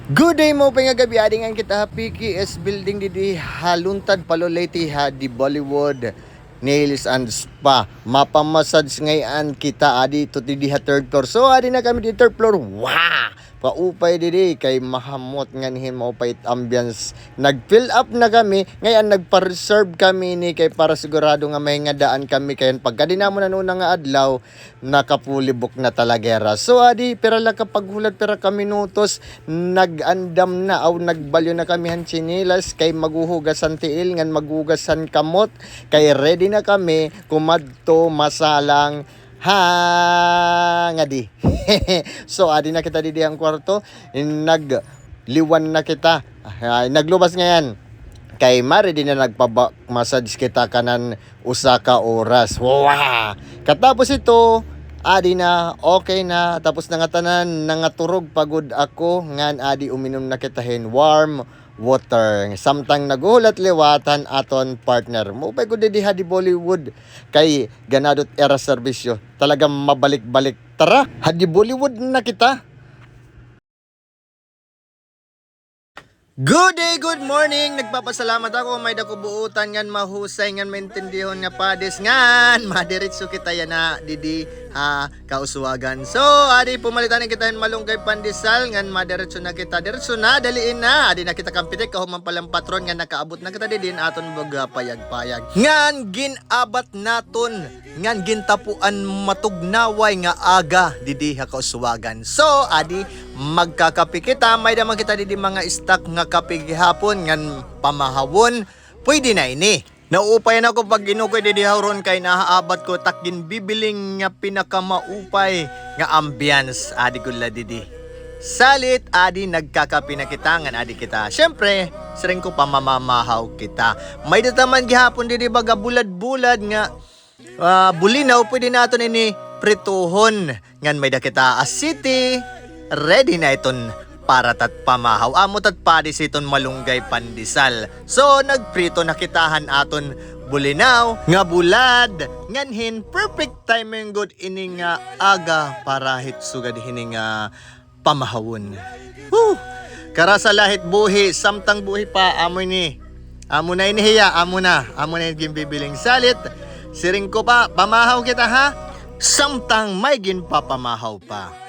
Good day mo pa nga gabi adingan kita PKS building di haluntad paloleti ha di Bollywood Nails and Spa. Mapamassage ngayon kita adi to di ha third floor. So adi na kami di third floor. Wow! Paupay didi kay mahamot nganihin maupay ambience. Nag-fill up na kami. Ngayon nagpa-reserve kami ni kay para sigurado nga may nga daan kami kayon pagka di namo nanuna nga adlaw nakapuli book na talagera. So adi pera lang kapag hulat pera ka minutos nag-andam na aw nagbalyo na kami han chinilas kay maguhugasan tiil ngan maguhugasan kamot kay ready na kami kumadto masalang nga di. So adi na kita di ang kwarto nagliwan na kita naglubas ngayon kay mari din na nagpa-massage kita kanan usa ka oras. Wow! Katapos ito adi na okay na tapos na nga tanan nangaturog pagod ako ngan adi uminom na kitahin warm water samtang nagulat liwatan aton partner mo pay gud di hadi Bollywood kay ganadot era serbisyo talagang mabalik-balik tara hadi Bollywood na kita. Good day, good morning. Nagpapasalamat ako may dako buutan ngan mahusay ngan maintindihon nga padis ngan madiretso kita yan na didi ha kauswagan. So adi pumalitan kita malunggay pandesal ngan madiretso na kita diretso na daliin na adi na kita kampitek kahuman palang patron nga nakaabot na kita didin aton baga payag-payag ngan ginabat naton ngan gintapuan matugnaway nga aga didi ha kauswagan. So adi magkakapi kita may damang kita didi mga stock nga kape gihapon ngan pamahawon pwede na ini. Nauupay na ako pag inukoy didi hawron kay nahaabat ko takin bibiling nga pinakamaupay nga ambience adi gula didi. Salit adi nagkakapi na kita ngan adi kita. Syempre, sering ko pamamamahaw kita. May dataman gihapon didi baga bulad-bulad nga bulinaw pwede naton ini prituhon ngan may da kita asiti ready na iton para tat pamahaw amo tat padis iton malunggay pandesal. So nagprito nakitahan aton bulinaw nga bulad nganhin perfect timing good ini nga aga para hitsugad hini nga pamahawon. Kara sa lahit buhi samtang buhi pa amo ni amo na inihiya amo na gimbibiling salit siring ko pa pamahaw kita ha samtang may ginpapamahaw pa.